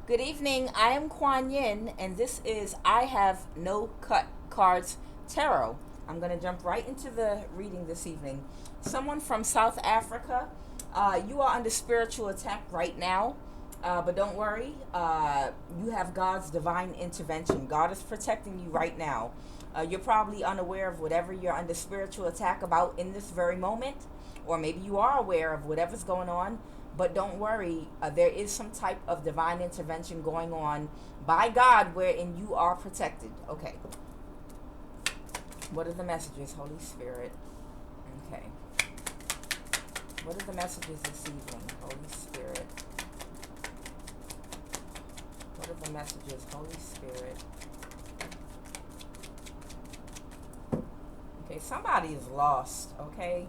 Good evening. I am Quan Yin, and this is I Have No Cut Cards Tarot. I'm going to jump right into the reading this evening. Someone from South Africa, you are under spiritual attack right now, but don't worry. You have God's divine intervention. God is protecting you right now. You're probably unaware of whatever you're under spiritual attack about in this very moment, or maybe you are aware of whatever's going on. But don't worry, there is some type of divine intervention going on by God wherein you are protected. Okay. What are the messages, Holy Spirit? Okay. What are the messages this evening, Holy Spirit? What are the messages, Holy Spirit? Okay, somebody is lost, okay?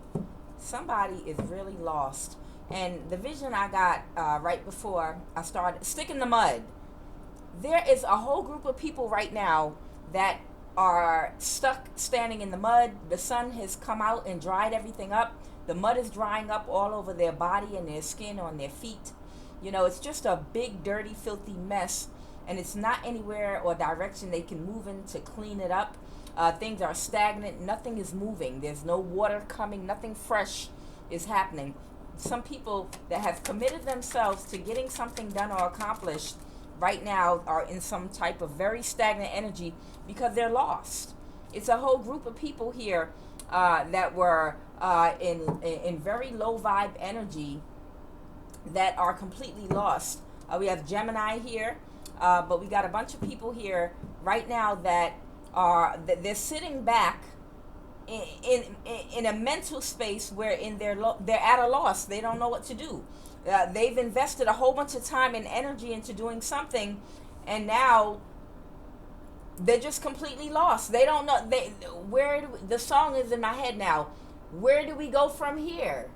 Somebody is really lost. And the vision I got right before I started, stick in the mud. There is a whole group of people right now that are stuck standing in the mud. The sun has come out and dried everything up. The mud is drying up all over their body and their skin, on their feet. You know, it's just a big, dirty, filthy mess. And it's not anywhere or direction they can move in to clean it up. Things are stagnant. Nothing is moving. There's no water coming. Nothing fresh is happening. Some people that have committed themselves to getting something done or accomplished right now are in some type of very stagnant energy because they're lost. It's a whole group of people here that were in very low vibe energy that are completely lost. We have Gemini here, but we got a bunch of people here right now that they're sitting back in a mental space wherein they're at a loss. They don't know what to do. They've invested a whole bunch of time and energy into doing something, and now they're just completely lost. They don't know. The song is in my head now. Where do we go from here?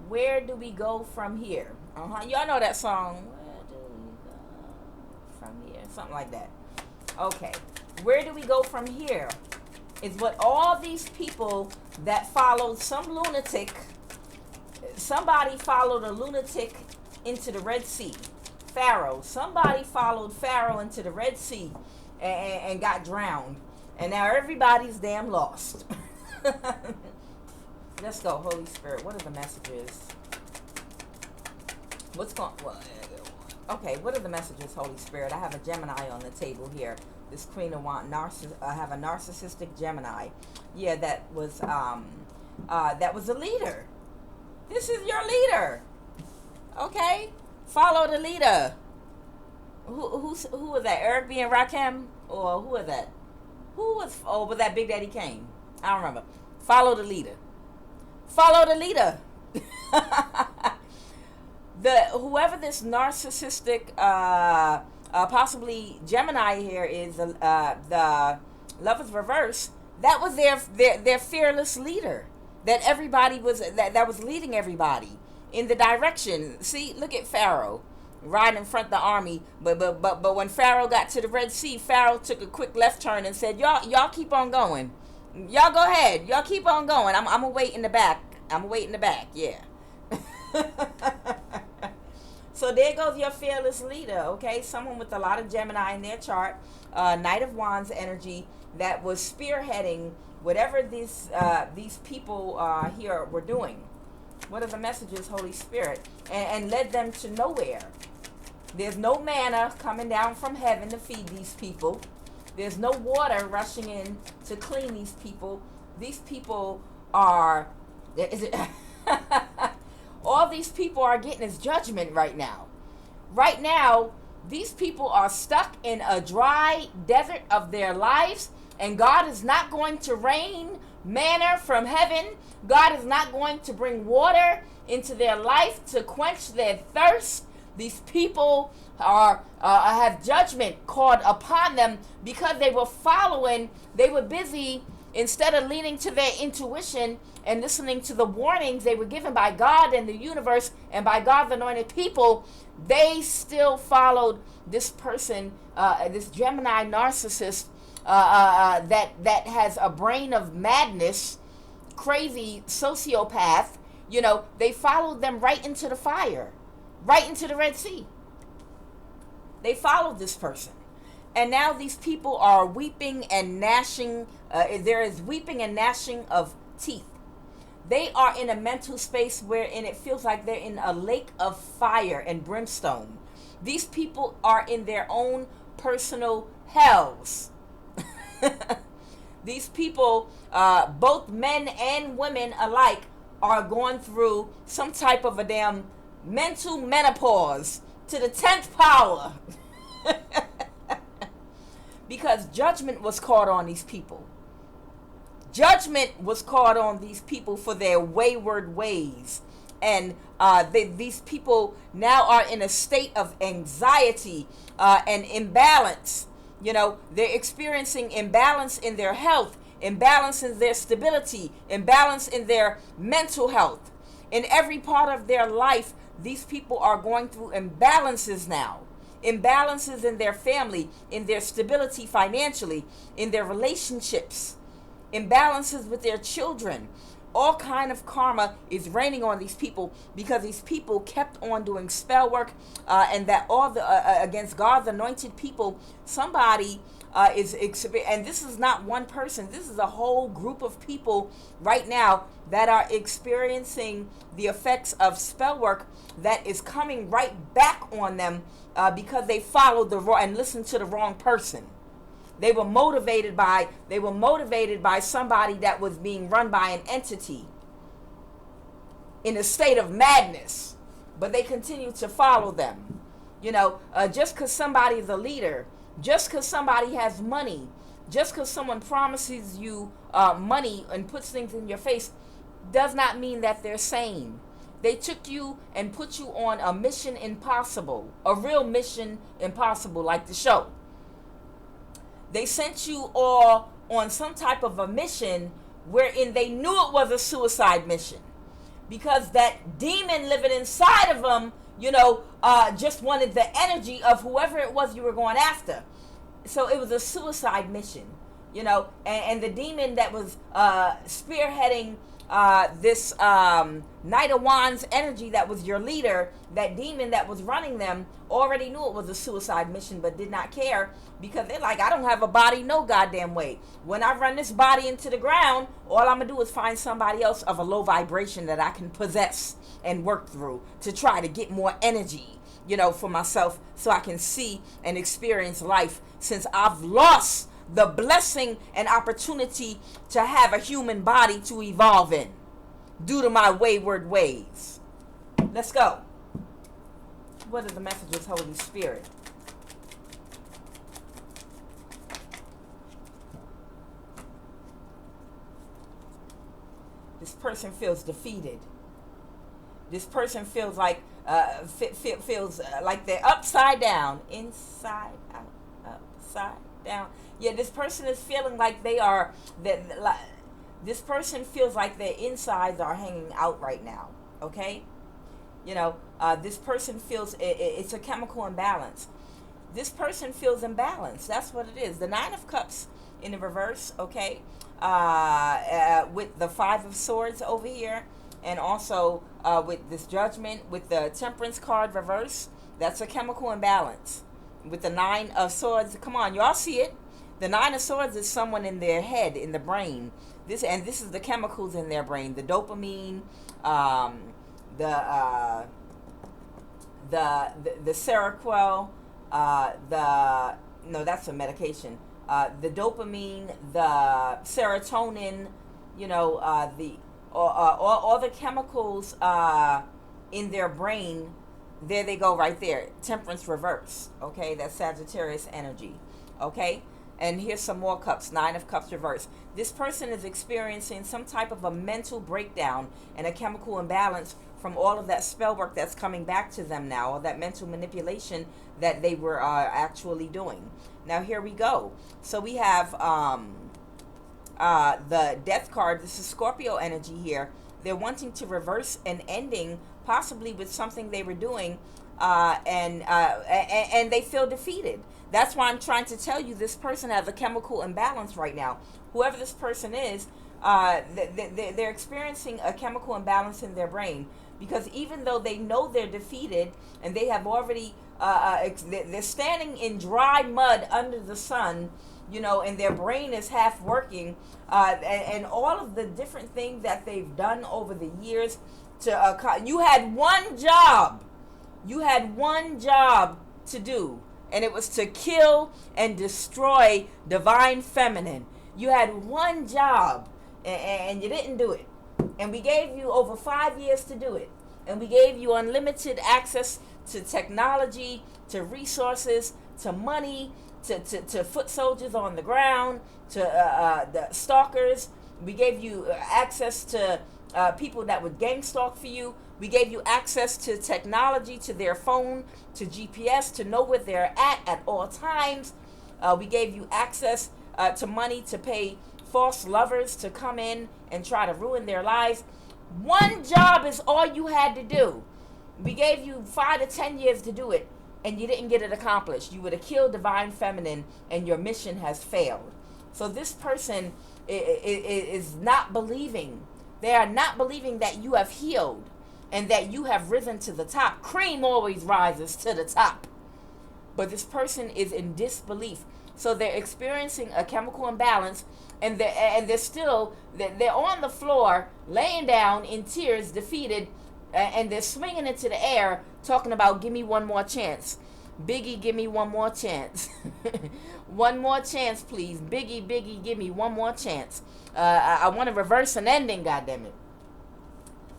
Where do we go from here? Y'all know that song. Where do we go from here? Something like that. Okay. Where do we go from here? Is what all these people that followed some lunatic, somebody followed a lunatic into the Red Sea. Pharaoh. Somebody followed Pharaoh into the Red Sea and got drowned. And now everybody's damn lost. Let's go, Holy Spirit. What are the messages? What's going on? Okay, what are the messages, Holy Spirit? I have a Gemini on the table here. This Queen of Wands, I have a narcissistic Gemini. Yeah, that was a leader. This is your leader. Okay, follow the leader. Who was that? Eric B. and Rakim, or who was that? Was that Big Daddy Kane? I don't remember. Follow the leader. Follow the leader. Whoever this narcissistic possibly Gemini here is, the Lover's Reverse. That was their fearless leader. That everybody was that was leading everybody in the direction. See, look at Pharaoh riding in front of the army. But when Pharaoh got to the Red Sea, Pharaoh took a quick left turn and said, "Y'all keep on going. Y'all go ahead. Y'all keep on going. I'm gonna wait in the back. I'm gonna wait in the back. Yeah." So there goes your fearless leader, okay? Someone with a lot of Gemini in their chart, Knight of Wands energy that was spearheading whatever these people here were doing. What are the messages, Holy Spirit? And led them to nowhere. There's no manna coming down from heaven to feed these people. There's no water rushing in to clean these people. These people are... all these people are getting is judgment right now. Right now, these people are stuck in a dry desert of their lives, and God is not going to rain manna from heaven. God is not going to bring water into their life to quench their thirst. These people have judgment called upon them because they were busy. Instead of leaning to their intuition and listening to the warnings they were given by God and the universe and by God's anointed people, they still followed this person, this Gemini narcissist that has a brain of madness, crazy sociopath. You know, they followed them right into the fire, right into the Red Sea. They followed this person. And now these people are weeping and gnashing. There is weeping and gnashing of teeth. They are in a mental space wherein it feels like they're in a lake of fire and brimstone. These people are in their own personal hells. These people, both men and women alike, are going through some type of a damn mental menopause to the 10th power. Because judgment was caught on these people. Judgment was caught on these people for their wayward ways. And these people now are in a state of anxiety and imbalance. You know, they're experiencing imbalance in their health, imbalance in their stability, imbalance in their mental health. In every part of their life, these people are going through imbalances now. Imbalances in their family, in their stability financially, in their relationships, imbalances with their children. All kind of karma is raining on these people because these people kept on doing spell work, and that all the against God's anointed people. Somebody is, and this is not one person. This is a whole group of people right now that are experiencing the effects of spell work that is coming right back on them because they followed the wrong and listened to the wrong person. They were motivated by somebody that was being run by an entity in a state of madness, but they continue to follow them. You know, just because somebody is a leader, just because somebody has money, just because someone promises you money and puts things in your face, does not mean that they're sane. They took you and put you on a mission impossible, a real mission impossible, like the show. They sent you all on some type of a mission wherein they knew it was a suicide mission, because that demon living inside of them, you know, just wanted the energy of whoever it was you were going after. So it was a suicide mission, you know, and the demon that was spearheading this Knight of Wands energy that was your leader, that demon that was running them, already knew it was a suicide mission but did not care, because they're like, I don't have a body no goddamn way. When I run this body into the ground, all I'm going to do is find somebody else of a low vibration that I can possess and work through to try to get more energy, you know, for myself, so I can see and experience life, since I've lost the blessing and opportunity to have a human body to evolve in due to my wayward ways. Let's go. What are the messages, Holy Spirit? This person feels defeated. This person feels like feels like they're upside down, inside out, upside down. Yeah, this person is feeling like they are this person feels like their insides are hanging out right now. Okay, you know, this person feels it's a chemical imbalance. This person feels imbalanced. That's what it is. The Nine of Cups in the reverse. Okay, with the Five of Swords over here, and also with this Judgment, with the Temperance card reverse. That's a chemical imbalance. With the Nine of Swords, come on, y'all see it. The Nine of Swords is someone in their head, in the brain. This is the chemicals in their brain, the dopamine, the Seroquel, no, that's a medication. The dopamine, the serotonin, you know, all the chemicals in their brain. There they go, right there. Temperance reverse. Okay, that's Sagittarius energy. Okay. And here's some more cups, Nine of Cups reverse. This person is experiencing some type of a mental breakdown and a chemical imbalance from all of that spell work that's coming back to them now, or that mental manipulation that they were actually doing. Now here we go. So we have the Death card. This is Scorpio energy here. They're wanting to reverse an ending, possibly with something they were doing, and they feel defeated. That's why I'm trying to tell you, this person has a chemical imbalance right now. Whoever this person is, they're experiencing a chemical imbalance in their brain, because even though they know they're defeated and they have already they're standing in dry mud under the sun, and their brain is half working, and all of the different things that they've done over the years you had one job. You had one job to do, and it was to kill and destroy divine feminine. You had one job, and you didn't do it. And we gave you over 5 years to do it. And we gave you unlimited access to technology, to resources, to money, to foot soldiers on the ground, to the stalkers. We gave you access to people that would gang stalk for you. We gave you access to technology, to their phone, to GPS, to know where they're at all times. We gave you access to money to pay false lovers to come in and try to ruin their lives. One job is all you had to do. We gave you 5 to 10 years to do it, and you didn't get it accomplished. You would have killed divine feminine, and your mission has failed. So this person is not believing. They are not believing that you have healed and that you have risen to the top. Cream always rises to the top. But this person is in disbelief. So they're experiencing a chemical imbalance, and they're still on the floor, laying down in tears, defeated, and they're swinging into the air, talking about, give me one more chance. Biggie, give me one more chance. One more chance, please. Biggie, give me one more chance. I want to reverse an ending, goddammit.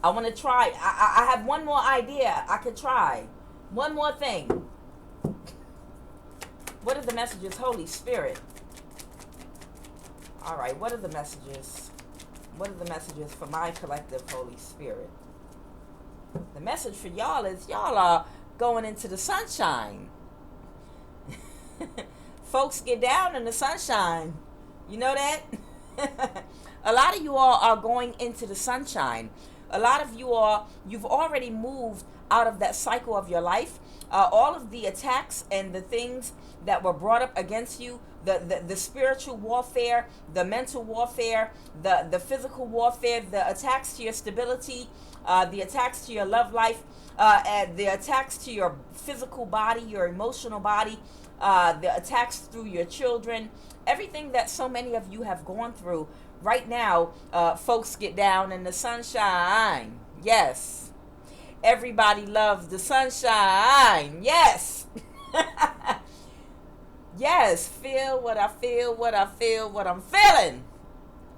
I want to try. I have one more idea I could try. One more thing. What are the messages, Holy Spirit? All right, what are the messages? What are the messages for my collective Holy Spirit? The message for y'all is y'all are going into the sunshine. Folks get down in the sunshine. You know that? A lot of you all are going into the sunshine. A lot of you all, you've already moved out of that cycle of your life. All of the attacks and the things that were brought up against you, the spiritual warfare, the mental warfare, the physical warfare, the attacks to your stability, the attacks to your love life, and the attacks to your physical body, your emotional body, the attacks through your children, everything that so many of you have gone through. Right now, folks get down in the sunshine. Yes. Everybody loves the sunshine. Yes. Yes. Feel what I feel, what I feel, what I'm feeling.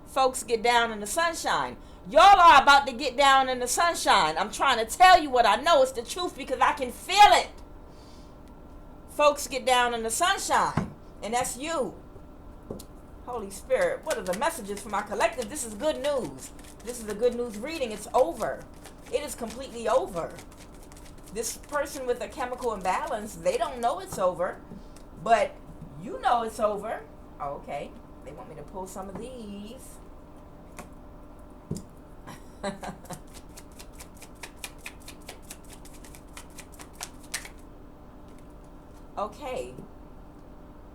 Folks get down in the sunshine. Y'all are about to get down in the sunshine. I'm trying to tell you what I know. It's the truth because I can feel it. Folks get down in the sunshine. And that's you. Holy Spirit, what are the messages for my collective? This is good news. This is a good news reading. It's over. It is completely over. This person with a chemical imbalance, they don't know it's over, but you know it's over. Oh, okay. They want me to pull some of these. Okay.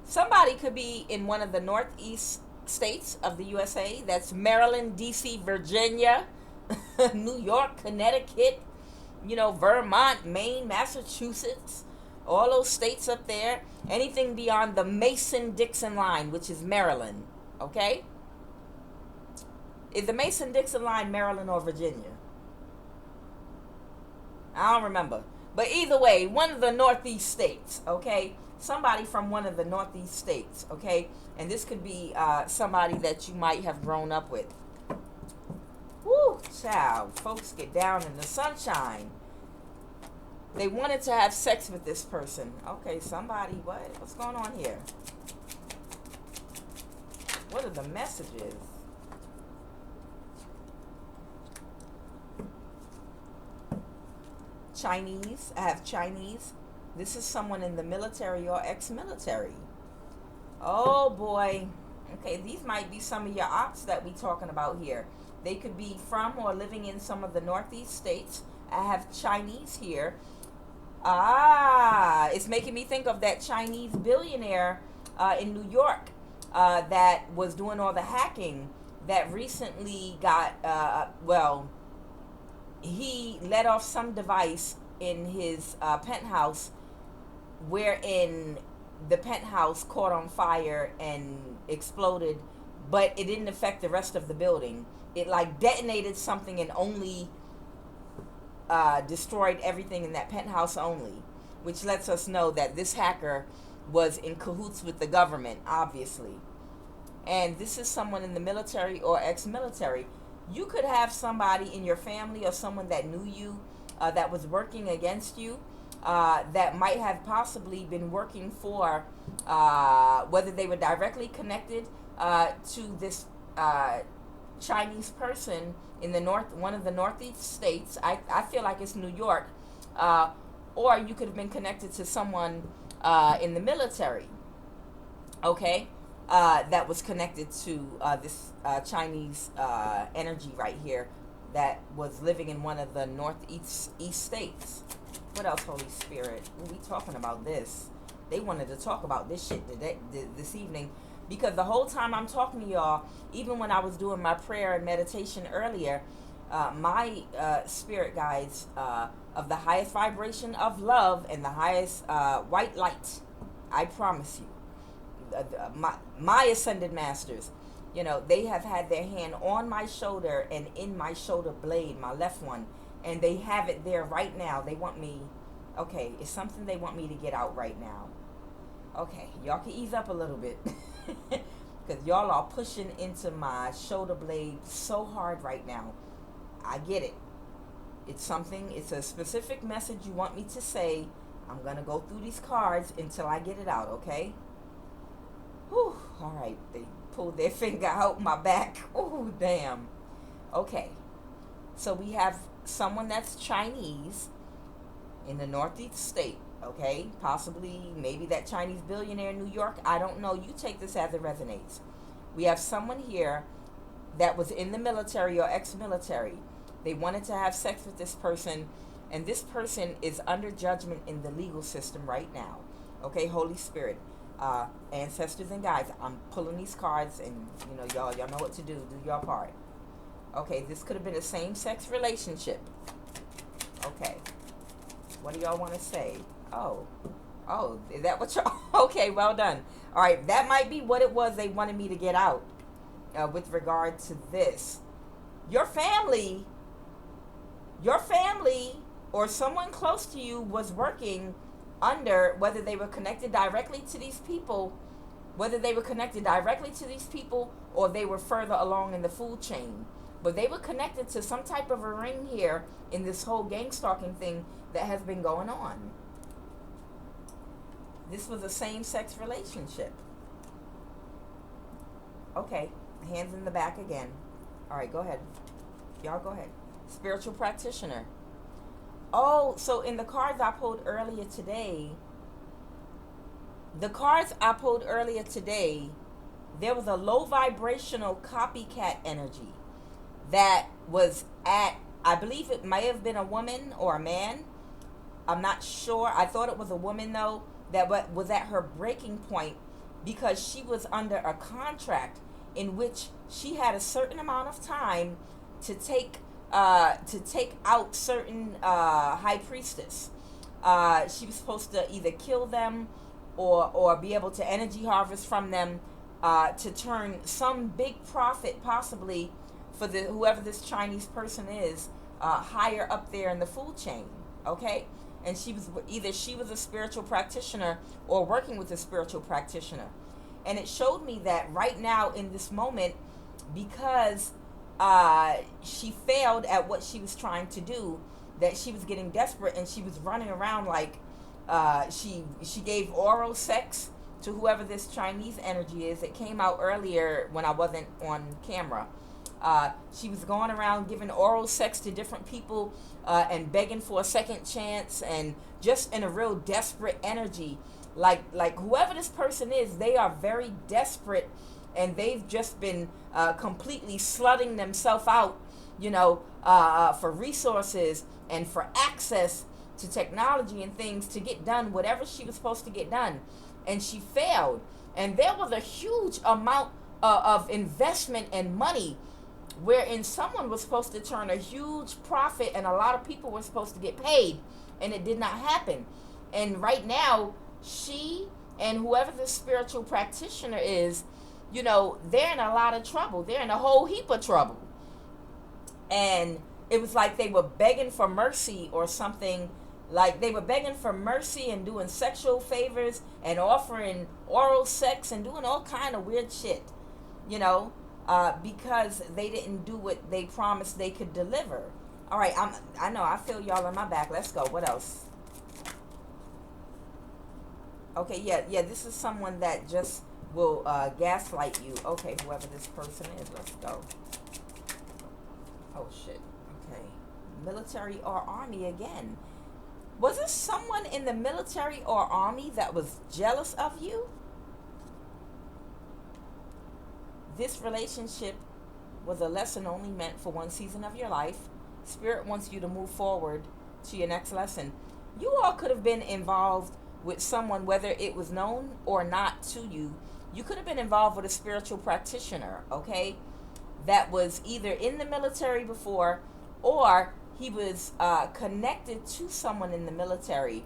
Somebody could be in one of the northeast states of the USA. That's Maryland, D.C., Virginia, New York, Connecticut, Vermont, Maine, Massachusetts, all those states up there. Anything beyond the Mason-Dixon line, which is Maryland, okay? Is the Mason-Dixon line Maryland or Virginia? I don't remember. But either way, one of the northeast states, okay? Somebody from one of the northeast states, okay? And this could be somebody that you might have grown up with. Woo, child. Folks get down in the sunshine. They wanted to have sex with this person. Okay, somebody, what? What's going on here? What are the messages? Chinese. I have Chinese. This is someone in the military or ex-military. Oh, boy. Okay, these might be some of your ops that we talking about here. They could be from or living in some of the northeast states. I have Chinese here. Ah, it's making me think of that Chinese billionaire in New York that was doing all the hacking that recently got, he let off some device in his penthouse wherein the penthouse caught on fire and exploded, but it didn't affect the rest of the building. It like detonated something and only destroyed everything in that penthouse only, which lets us know that this hacker was in cahoots with the government, obviously. And this is someone in the military or ex-military. You could have somebody in your family or someone that knew you that was working against you, that might have possibly been working for, whether they were directly connected to this Chinese person in the one of the northeast states. I feel like it's New York, or you could have been connected to someone in the military, okay, that was connected to this Chinese energy right here that was living in one of the northeast states. What else, Holy Spirit? We talking about this. They wanted to talk about this shit today, this evening, because the whole time I'm talking to y'all, even when I was doing my prayer and meditation earlier, my spirit guides of the highest vibration of love and the highest white light, I promise you, my ascended masters, you know, they have had their hand on my shoulder and in my shoulder blade, my left one, and they have it there right now. They want me, okay, it's something they want me to get out right now. Okay, y'all can ease up a little bit, because y'all are pushing into my shoulder blade so hard right now. I get it. It's something, it's a specific message you want me to say. I'm going to go through these cards until I get it out, okay? Whew, all right, they pulled their finger out my back. Oh, damn. Okay, so we have someone that's Chinese in the northeast state, okay? Possibly, maybe that Chinese billionaire in New York. I don't know. You take this as it resonates. We have someone here that was in the military or ex-military. They wanted to have sex with this person, and this person is under judgment in the legal system right now. Okay, Holy Spirit, ancestors and guides, I'm pulling these cards, and you know, y'all know what to do. Do your part. Okay, this could have been a same-sex relationship. Okay, what do y'all want to say? Oh, is that what y'all? Okay, well done. All right, that might be what it was they wanted me to get out with regard to this. Your family or someone close to you was working under, whether they were connected directly to these people, or they were further along in the food chain. But they were connected to some type of a ring here in this whole gang stalking thing that has been going on. This was a same-sex relationship. Okay, hands in the back again. All right, go ahead. Y'all go ahead. Spiritual practitioner. Oh, so in the cards I pulled earlier today, there was a low vibrational copycat energy that was at, I believe it may have been a woman or a man. I'm not sure. I thought it was a woman, though, that was at her breaking point because she was under a contract in which she had a certain amount of time to take out certain high priestess. She was supposed to either kill them or be able to energy harvest from them to turn some big profit, possibly for whoever this Chinese person is, higher up there in the food chain. Okay, and she was a spiritual practitioner or working with a spiritual practitioner, and it showed me that right now in this moment, because she failed at what she was trying to do, that she was getting desperate and she was running around like she gave oral sex to whoever this Chinese energy is. It came out earlier when I wasn't on camera. She was going around giving oral sex to different people and begging for a second chance, and just in a real desperate energy. Like whoever this person is, they are very desperate, and they've just been completely slutting themselves out, you know, for resources and for access to technology and things to get done whatever she was supposed to get done. And she failed. And there was a huge amount of investment and money wherein someone was supposed to turn a huge profit and a lot of people were supposed to get paid, and it did not happen. And right now, she and whoever the spiritual practitioner is, you know, they're in a lot of trouble. They're in a whole heap of trouble. And it was like they were begging for mercy or something. Like they were begging for mercy and doing sexual favors and offering oral sex and doing all kind of weird shit, you know, because they didn't do what they promised they could deliver. All right, I know I feel y'all on my back. Let's go. What else? Okay, yeah. This is someone that just will gaslight you. Okay, whoever this person is. Let's go. Oh shit. Okay, military or army again. Was there someone in the military or army that was jealous of you? This relationship was a lesson only meant for one season of your life. Spirit wants you to move forward to your next lesson. You all could have been involved with someone, whether it was known or not to you. You could have been involved with a spiritual practitioner, okay, that was either in the military before, or he was connected to someone in the military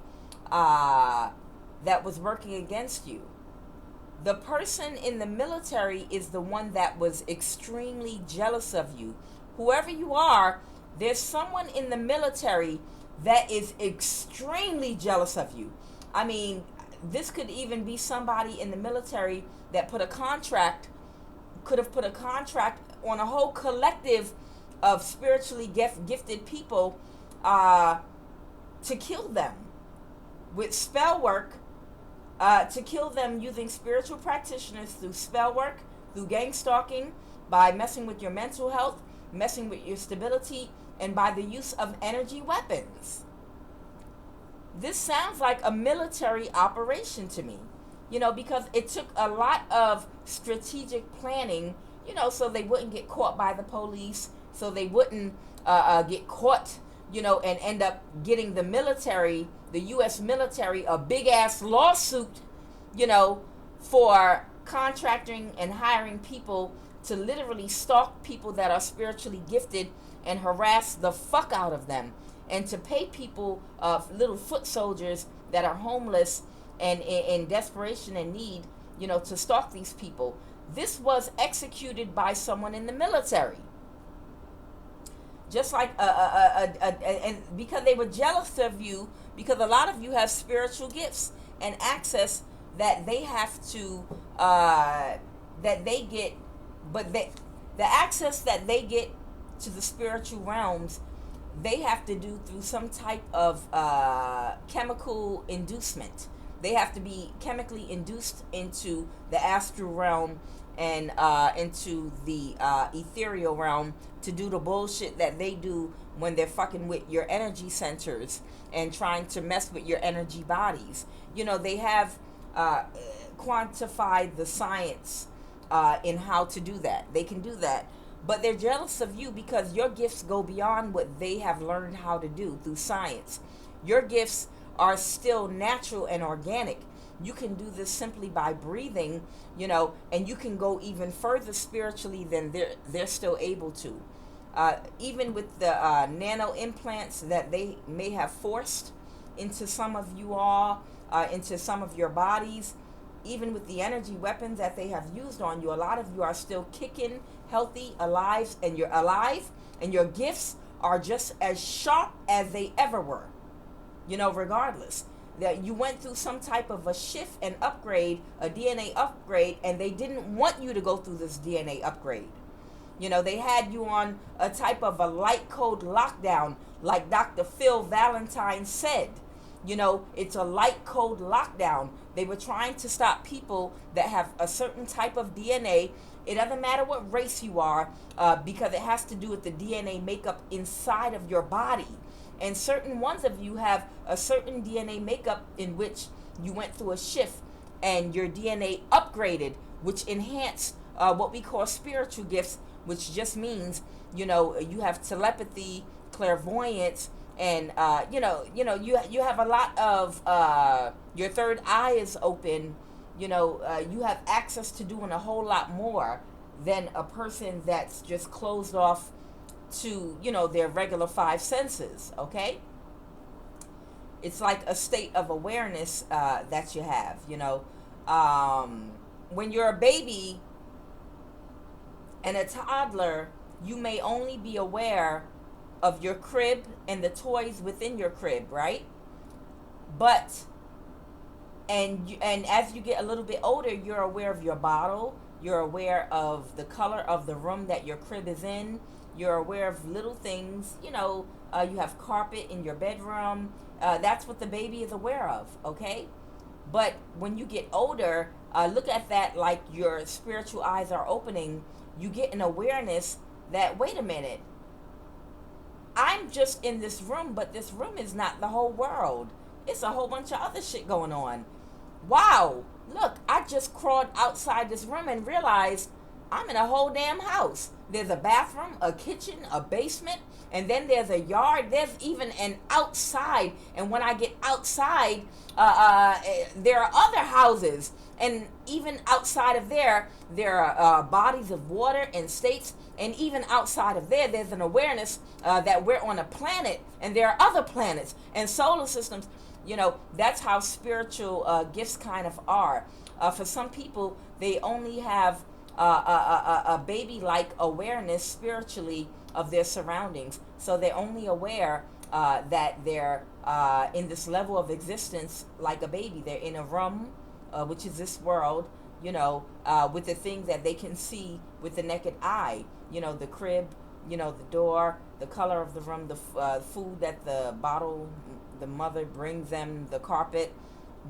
that was working against you. The person in the military is the one that was extremely jealous of you. Whoever you are, there's someone in the military that is extremely jealous of you. I mean, this could even be somebody in the military that could have put a contract on a whole collective of spiritually gifted people to kill them with spell work, to kill them using spiritual practitioners through spell work, through gang stalking, by messing with your mental health, messing with your stability, and by the use of energy weapons. This sounds like a military operation to me, you know, because it took a lot of strategic planning, you know, so they wouldn't get caught by the police, so they wouldn't get caught, you know, and end up getting the military, the U.S. military, a big-ass lawsuit, you know, for contracting and hiring people to literally stalk people that are spiritually gifted and harass the fuck out of them, and to pay people, little foot soldiers that are homeless and in desperation and need, you know, to stalk these people. This was executed by someone in the military. Just like and because they were jealous of you, because a lot of you have spiritual gifts and access that they have to that they get, but the access that they get to the spiritual realms, they have to do through some type of chemical inducement. They have to be chemically induced into the astral realm and into the ethereal realm to do the bullshit that they do when they're fucking with your energy centers and trying to mess with your energy bodies. You know, they have quantified the science in how to do that. They can do that. But they're jealous of you because your gifts go beyond what they have learned how to do through science. Your gifts are still natural and organic. You can do this simply by breathing, you know, and you can go even further spiritually than they're still able to. Even with the nano implants that they may have forced into some of you all, into some of your bodies, even with the energy weapons that they have used on you, a lot of you are still kicking, healthy, alive, and you're alive, and your gifts are just as sharp as they ever were, you know, regardless. That you went through some type of a shift and upgrade, a DNA upgrade, and they didn't want you to go through this DNA upgrade. You know, they had you on a type of a light code lockdown, like Dr. Phil Valentine said. You know, it's a light code lockdown. They were trying to stop people that have a certain type of DNA. It doesn't matter what race you are, because it has to do with the DNA makeup inside of your body. And certain ones of you have a certain DNA makeup in which you went through a shift and your DNA upgraded, which enhanced what we call spiritual gifts, which just means, you know, you have telepathy, clairvoyance, and you have a lot of your third eye is open. You know, you have access to doing a whole lot more than a person that's just closed off to, you know, their regular five senses. Okay, It's like a state of awareness that you have, when you're a baby and a toddler, you may only be aware of your crib and the toys within your crib, right? But and as you get a little bit older, you're aware of your bottle, you're aware of the color of the room that your crib is in, you're aware of little things, you have carpet in your bedroom. That's what the baby is aware of, okay? But when you get older, look at that like your spiritual eyes are opening. You get an awareness that, wait a minute, I'm just in this room, but this room is not the whole world. It's a whole bunch of other shit going on. Wow, look, I just crawled outside this room and realized I'm in a whole damn house. There's a bathroom, a kitchen, a basement, and then there's a yard. There's even an outside. And when I get outside, there are other houses. And even outside of there are bodies of water and states. And even outside of there, there's an awareness that we're on a planet. And there are other planets and solar systems. That's how spiritual gifts kind of are. For some people, they only have a baby-like awareness spiritually of their surroundings. So they're only aware that they're in this level of existence like a baby. They're in a room, which is this world, with the things that they can see with the naked eye. The crib, the door, the color of the room, the food that the mother brings them, the carpet.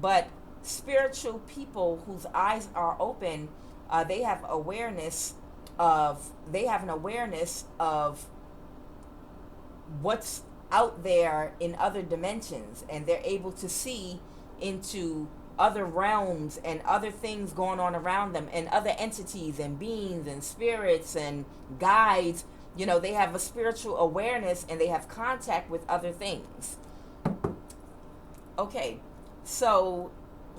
But spiritual people whose eyes are open, they have an awareness of what's out there in other dimensions, and they're able to see into other realms and other things going on around them, and other entities and beings and spirits and guides. They have a spiritual awareness, and they have contact with other things. Okay, so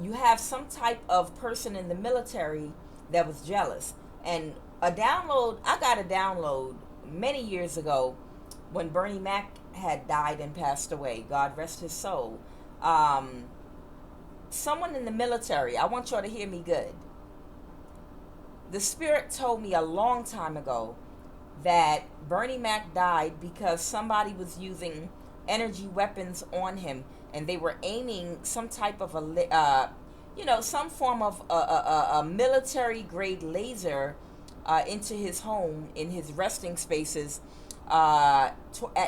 you have some type of person in the military that was jealous. And I got a download many years ago when Bernie Mac had died and passed away. God rest his soul. Someone in the military, I want y'all to hear me good. The spirit told me a long time ago that Bernie Mac died because somebody was using energy weapons on him, and they were aiming some type of some form of a military grade laser into his home, in his resting spaces, at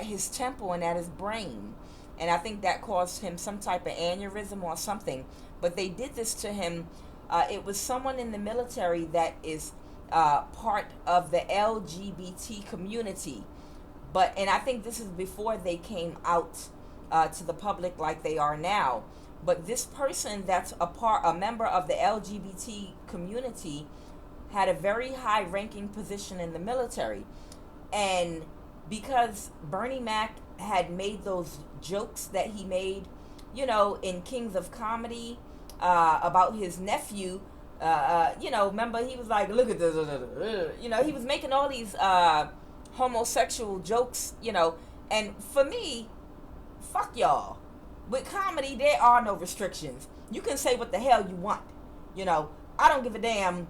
his temple and at his brain. And I think that caused him some type of aneurysm or something. But they did this to him. It was someone in the military that is part of the LGBT community. And I think this is before they came out to the public like they are now. But this person that's a member of the LGBT community had a very high ranking position in the military. And because Bernie Mac had made those jokes that he made, in Kings of Comedy, about his nephew, remember he was like, look at this, he was making all these homosexual jokes, and for me, fuck y'all. With comedy, there are no restrictions. You can say what the hell you want. I don't give a damn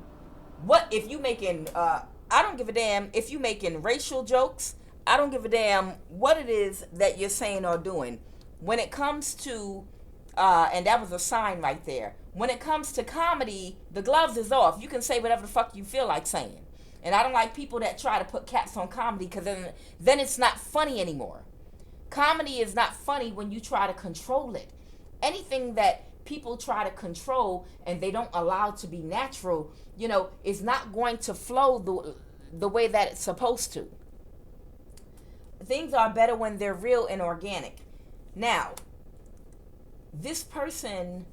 if you making, I don't give a damn if you making racial jokes. I don't give a damn what it is that you're saying or doing. When it comes to, and that was a sign right there. When it comes to comedy, the gloves is off. You can say whatever the fuck you feel like saying. And I don't like people that try to put caps on comedy, because then it's not funny anymore. Comedy is not funny when you try to control it. Anything that people try to control and they don't allow to be natural, is not going to flow the way that it's supposed to. Things are better when they're real and organic. Now, this person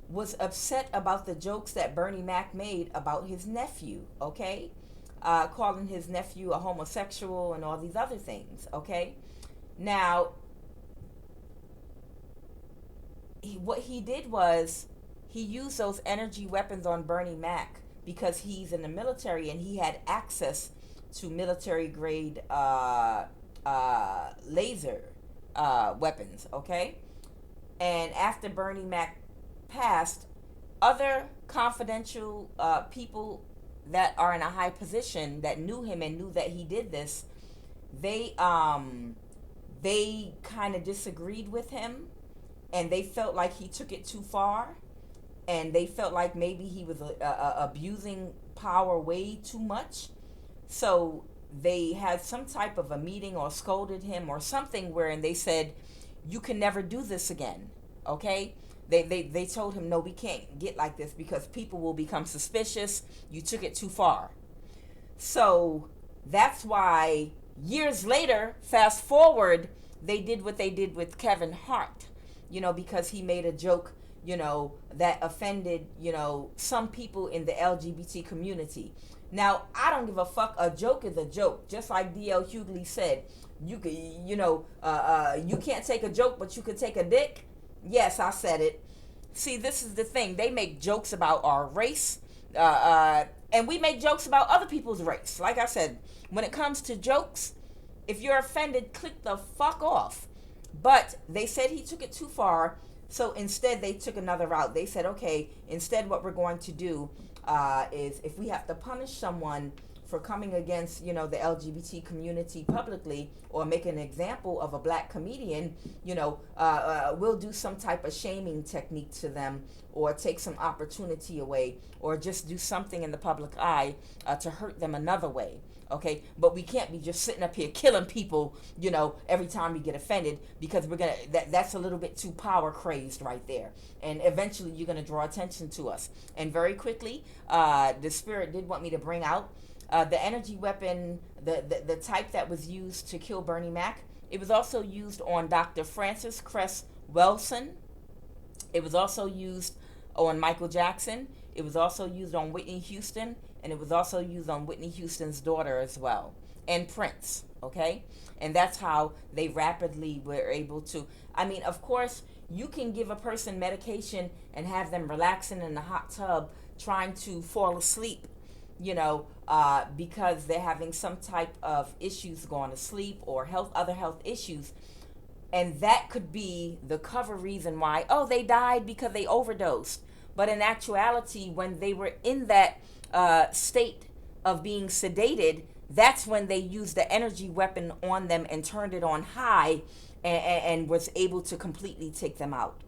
was upset about the jokes that Bernie Mac made about his nephew, okay? Calling his nephew a homosexual and all these other things, okay? Now, what he did was he used those energy weapons on Bernie Mac because he's in the military and he had access to military grade laser weapons, okay? And after Bernie Mac passed, other confidential people that are in a high position that knew him and knew that he did this, they kind of disagreed with him, and they felt like he took it too far, and they felt like maybe he was abusing power way too much. So they had some type of a meeting or scolded him or something, wherein they said, you can never do this again. Okay, they told him, no, we can't get like this because people will become suspicious. You took it too far. So that's why years later, fast forward, they did what they did with Kevin Hart, because he made a joke, that offended, some people in the LGBT community. Now, I don't give a fuck. A joke is a joke. Just like D.L. Hughley said, you can, you can't take a joke, but you could take a dick. Yes, I said it. See, this is the thing. They make jokes about our race, and we make jokes about other people's race. Like I said, when it comes to jokes, if you're offended, click the fuck off. But they said he took it too far, so instead they took another route. They said, okay, instead what we're going to do is if we have to punish someone for coming against, the LGBT community publicly, or make an example of a black comedian, we'll do some type of shaming technique to them, or take some opportunity away, or just do something in the public eye to hurt them another way. Okay, but we can't be just sitting up here killing people, every time we get offended, because that's a little bit too power crazed right there. And eventually you're gonna draw attention to us. And very quickly, the spirit did want me to bring out the energy weapon, the type that was used to kill Bernie Mac. It was also used on Dr. Francis Cress Welsing. It was also used on Michael Jackson. It was also used on Whitney Houston. And it was also used on Whitney Houston's daughter as well. And Prince, okay? And that's how they rapidly were able to... I mean, of course, you can give a person medication and have them relaxing in the hot tub trying to fall asleep, because they're having some type of issues going to sleep, or other health issues. And that could be the cover reason why, they died because they overdosed. But in actuality, when they were in that state of being sedated, that's when they used the energy weapon on them and turned it on high, and was able to completely take them out.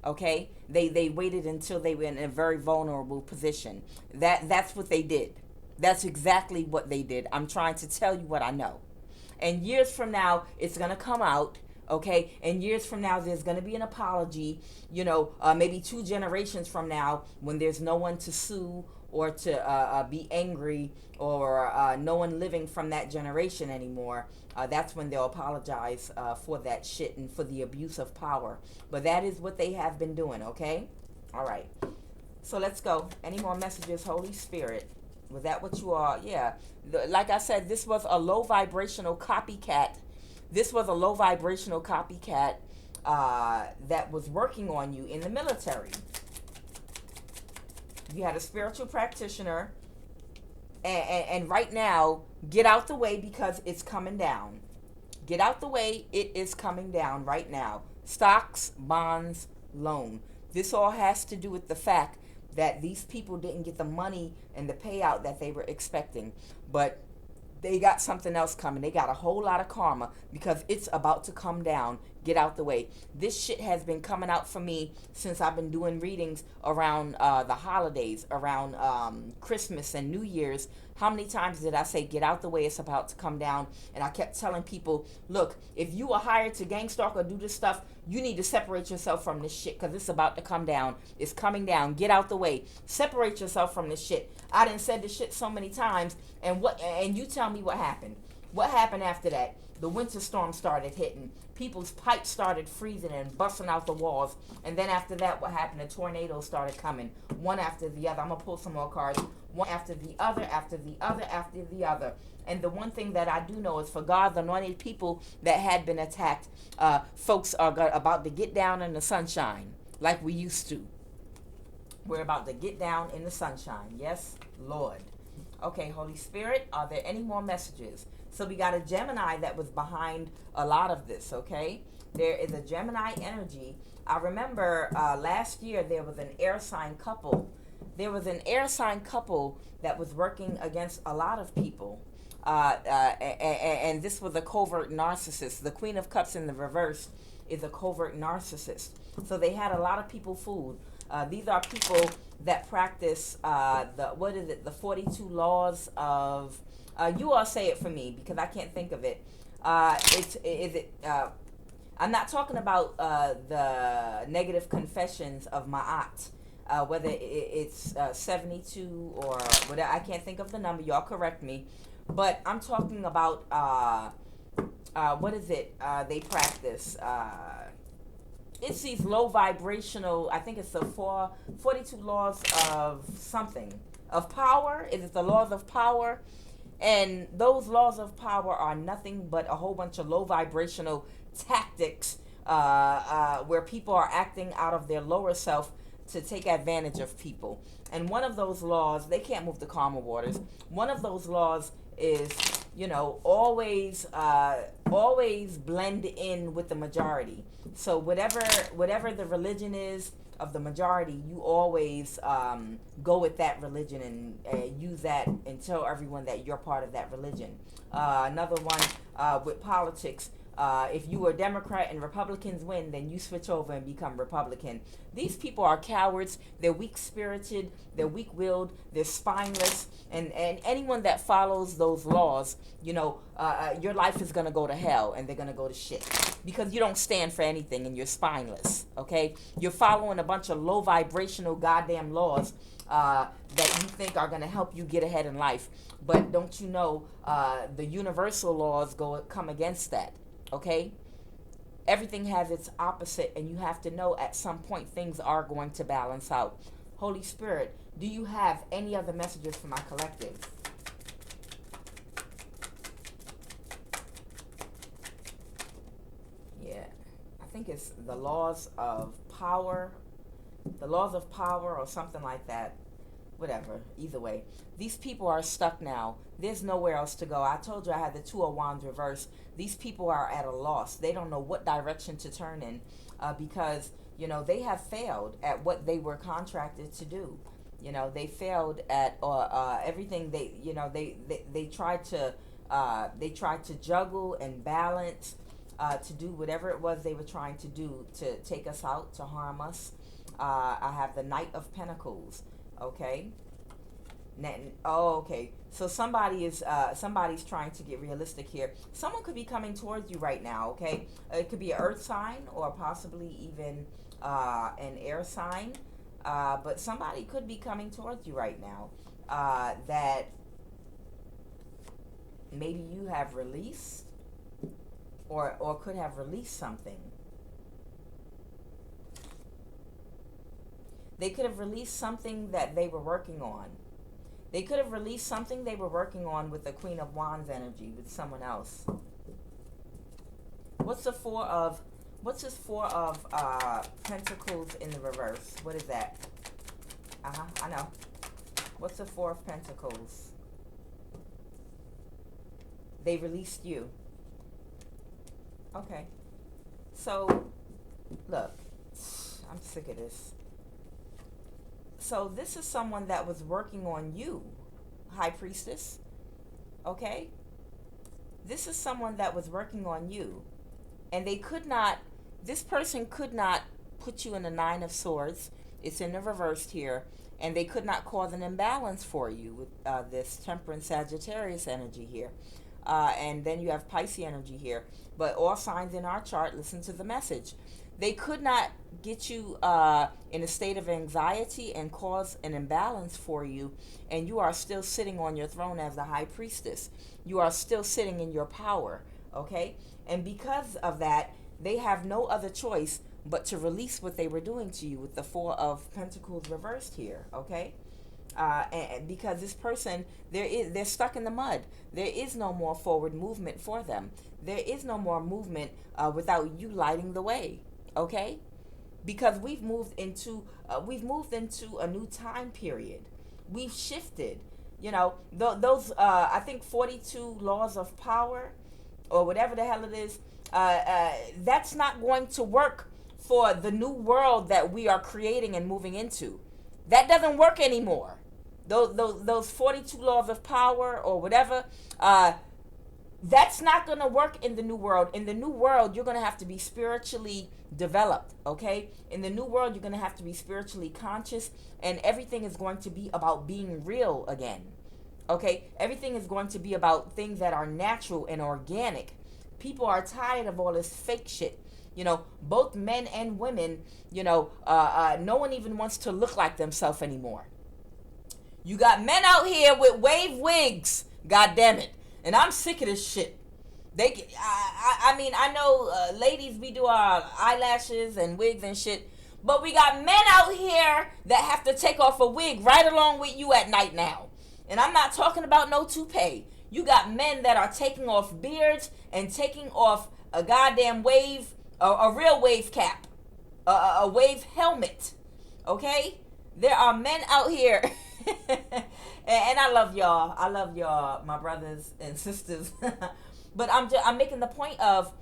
Okay, they waited until they were in a very vulnerable position. That's what they did. That's exactly what they did. I'm trying to tell you what I know. And years from now, it's gonna come out. Okay, and years from now, there's going to be an apology, maybe 2 generations from now, when there's no one to sue or to be angry, or no one living from that generation anymore. That's when they'll apologize for that shit and for the abuse of power. But that is what they have been doing, okay? All right. So let's go. Any more messages, Holy Spirit? Was that what you are? Yeah. Like I said, this was a low vibrational copycat. This was a low vibrational copycat that was working on you in the military. You had a spiritual practitioner, and right now, get out the way, because it's coming down. Get out the way, it is coming down right now. Stocks, bonds, loan. This all has to do with the fact that these people didn't get the money and the payout that they were expecting. But they got something else coming. They got a whole lot of karma, because it's about to come down. Get out the way. This shit has been coming out for me since I've been doing readings around the holidays, around Christmas and New Year's. How many times did I say, get out the way, it's about to come down? And I kept telling people, look, if you are hired to gang stalk or do this stuff, you need to separate yourself from this shit, because it's about to come down. It's coming down. Get out the way. Separate yourself from this shit. I done said this shit so many times, and you tell me what happened. What happened after that? The winter storm started hitting. People's pipes started freezing and busting out the walls. And then after that, what happened? The tornadoes started coming, one after the other. I'm going to pull some more cards. One after the other, after the other, after the other. And the one thing that I do know is, for God's anointed people that had been attacked, folks are about to get down in the sunshine like we used to. We're about to get down in the sunshine. Yes, Lord. Okay, Holy Spirit, are there any more messages? So we got a Gemini that was behind a lot of this, okay? There is a Gemini energy. I remember last year there was an air sign couple. There was an air sign couple that was working against a lot of people. And this was a covert narcissist. The Queen of Cups in the reverse is a covert narcissist. So they had a lot of people fooled. These are people that practice the 42 laws of. You all say it for me because I can't think of it. I'm not talking about the negative confessions of Ma'at. Whether it's 72 or whatever, I can't think of the number. Y'all correct me. But I'm talking about what is it? They practice. It's these low vibrational. I think it's the 42 laws of something of power. Is it the laws of power? And those laws of power are nothing but a whole bunch of low vibrational tactics where people are acting out of their lower self to take advantage of people. And one of those laws, they can't move the calmer waters. One of those laws is, always blend in with the majority. So whatever the religion is of the majority, you always go with that religion and use that and tell everyone that you're part of that religion. Another one with politics. If you are Democrat and Republicans win, then you switch over and become Republican. These people are cowards. They're weak-spirited. They're weak-willed. They're spineless. And anyone that follows those laws, your life is going to go to hell and they're going to go to shit. Because you don't stand for anything and you're spineless, okay? You're following a bunch of low-vibrational goddamn laws that you think are going to help you get ahead in life. But don't you know the universal laws come against that. Okay? Everything has its opposite, and you have to know at some point things are going to balance out. Holy Spirit, do you have any other messages for my collective? Yeah, I think it's the laws of power or something like that. Whatever, either way. These people are stuck now. There's nowhere else to go. I told you I had the Two of Wands reversed. These people are at a loss. They don't know what direction to turn in because, they have failed at what they were contracted to do. They failed at everything. They tried to juggle and balance to do whatever it was they were trying to do to take us out, to harm us. I have the Knight of Pentacles. Okay. Okay. So somebody's trying to get realistic here. Someone could be coming towards you right now. Okay. It could be an earth sign or possibly even an air sign. But somebody could be coming towards you right now that maybe you have released or could have released something. They could have released something that they were working on. They could have released something they were working on with the Queen of Wands energy with someone else. What's this Four of Pentacles in the reverse? What is that? I know. What's the Four of Pentacles? They released you. Okay. So, look. I'm sick of this. So this is someone that was working on you, High Priestess. Okay? This is someone that was working on you. And this person could not put you in the Nine of Swords. It's in the reverse here. And they could not cause an imbalance for you with this Temperance Sagittarius energy here. And then you have Pisces energy here. But all signs in our chart, listen to the message. They could not get you in a state of anxiety and cause an imbalance for you, and you are still sitting on your throne as the High Priestess. You are still sitting in your power, okay? And because of that, they have no other choice but to release what they were doing to you with the Four of Pentacles reversed here, okay? And because this person, they're stuck in the mud. There is no more forward movement for them. There is no more movement without you lighting the way. Okay, because we've moved into a new time period. We've shifted. Those I think 42 laws of power, or whatever the hell it is, that's not going to work for the new world that we are creating and moving into. That doesn't work anymore. Those 42 laws of power or whatever, that's not going to work in the new world. In the new world, you're going to have to be spiritually developed, okay? In the new world, you're going to have to be spiritually conscious, and everything is going to be about being real again, okay? Everything is going to be about things that are natural and organic. People are tired of all this fake shit. Both men and women, no one even wants to look like themselves anymore. You got men out here with wave wigs, god damn it. And I'm sick of this shit. I know ladies, we do our eyelashes and wigs and shit, but we got men out here that have to take off a wig right along with you at night now. And I'm not talking about no toupee. You got men that are taking off beards and taking off a goddamn wave, a real wave cap, a wave helmet. Okay? There are men out here. And I love y'all. I love y'all, my brothers and sisters. But I'm making the point of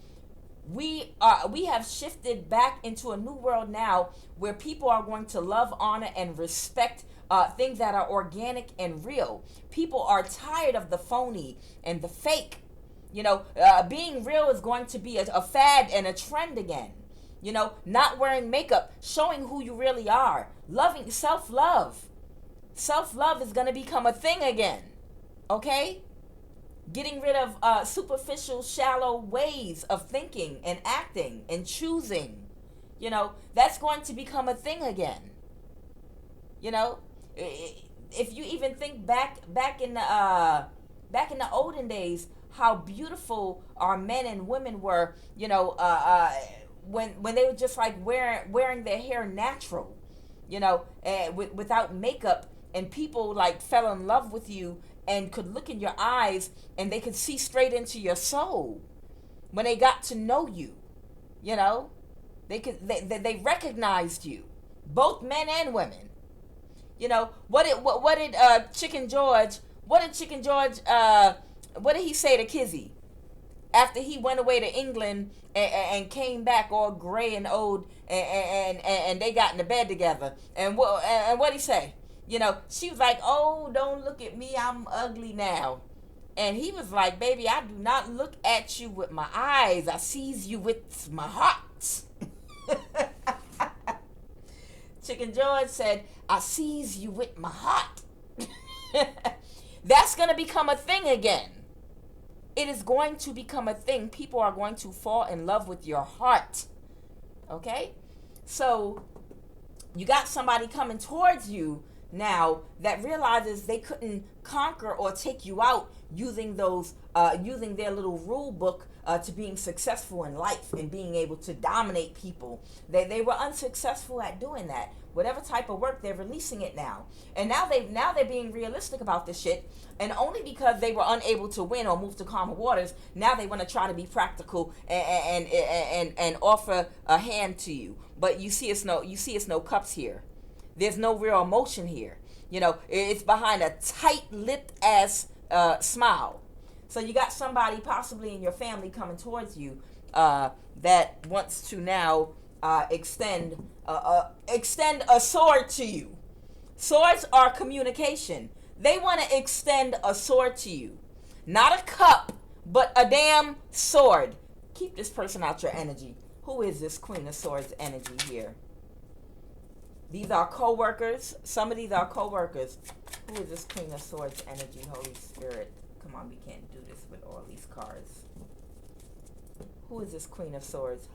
we have shifted back into a new world now where people are going to love, honor, and respect things that are organic and real. People are tired of the phony and the fake. Being real is going to be a fad and a trend again. Not wearing makeup, showing who you really are, loving, self-love. Self-love is going to become a thing again, okay? Getting rid of superficial, shallow ways of thinking and acting and choosing. That's going to become a thing again. If you even think back in the olden days, how beautiful our men and women were. When they were just like wearing their hair natural, without makeup. And people like fell in love with you and could look in your eyes and they could see straight into your soul when they got to know you. They recognized you, both men and women. What did Chicken George what did he say to Kizzy after he went away to England and came back all gray and old and they got in the bed together? And what he say? She was like, "Oh, don't look at me, I'm ugly now." And he was like, "Baby, I do not look at you with my eyes. I sees you with my heart." Chicken George said, "I sees you with my heart." That's going to become a thing again. It is going to become a thing. People are going to fall in love with your heart. Okay? So, you got somebody coming towards you now that realizes they couldn't conquer or take you out using their little rule book to being successful in life and being able to dominate people. They were unsuccessful at doing that. Whatever type of work, they're releasing it now. And now they're being realistic about this shit. And only because they were unable to win or move to calmer waters, now they want to try to be practical and offer a hand to you. But you see it's no cups here. There's no real emotion here. It's behind a tight-lipped ass smile. So you got somebody possibly in your family coming towards you that wants to now extend a sword to you. Swords are communication. They want to extend a sword to you. Not a cup, but a damn sword. Keep this person out your energy. Who is this Queen of Swords energy here? These are co-workers. Some of these are co-workers. Who is this Queen of Swords energy? Holy Spirit. Come on, we can't do this with all these cards. Who is this Queen of Swords?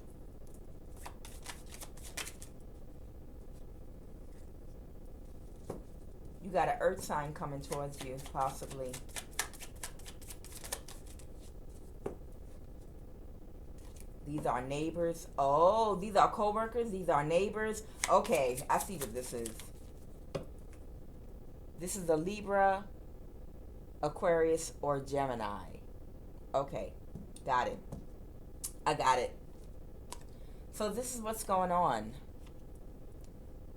You got an earth sign coming towards you, possibly. These are neighbors. Oh, these are co-workers. These are neighbors. Okay, I see what this is. This is a Libra, Aquarius, or Gemini. Okay, got it. I got it. So this is what's going on.